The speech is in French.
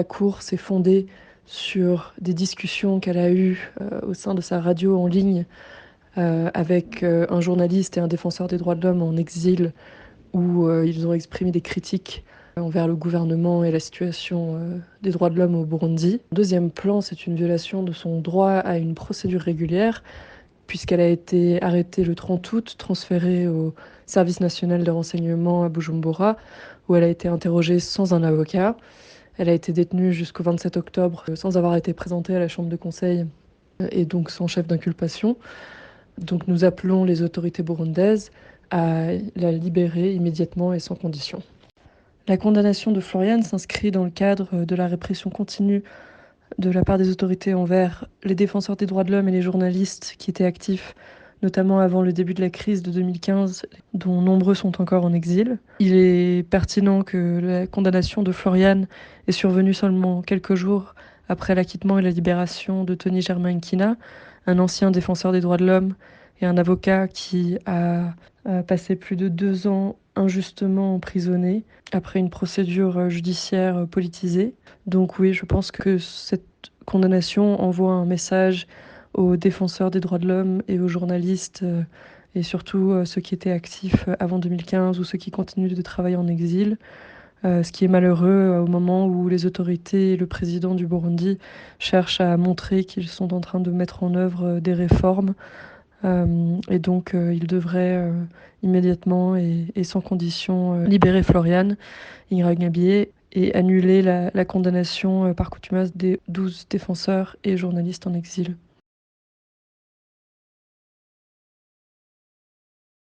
la Cour s'est fondée sur des discussions qu'elle a eues au sein de sa radio en ligne avec un journaliste et un défenseur des droits de l'homme en exil, où ils ont exprimé des critiques envers le gouvernement et la situation des droits de l'homme au Burundi. Deuxième plan, c'est une violation de son droit à une procédure régulière, puisqu'elle a été arrêtée le 30 août, transférée au service national de renseignement à Bujumbura, où elle a été interrogée sans un avocat. Elle a été détenue jusqu'au 27 octobre sans avoir été présentée à la chambre de conseil et donc sans chef d'inculpation. Donc nous appelons les autorités burundaises à la libérer immédiatement et sans condition. La condamnation de Florian s'inscrit dans le cadre de la répression continue de la part des autorités envers les défenseurs des droits de l'homme et les journalistes qui étaient actifs, notamment avant le début de la crise de 2015, dont nombreux sont encore en exil. Il est pertinent que la condamnation de Florian est survenue seulement quelques jours après l'acquittement et la libération de Tony Germain-Kina, un ancien défenseur des droits de l'homme et un avocat qui a passé plus de 2 ans injustement emprisonné après une procédure judiciaire politisée. Donc oui, je pense que cette condamnation envoie un message aux défenseurs des droits de l'homme et aux journalistes, et surtout ceux qui étaient actifs avant 2015 ou ceux qui continuent de travailler en exil. Ce qui est malheureux au moment où les autorités et le président du Burundi cherchent à montrer qu'ils sont en train de mettre en œuvre des réformes. Et donc, ils devraient immédiatement et sans condition libérer Florian Ingabire et annuler la condamnation par contumace des 12 défenseurs et journalistes en exil.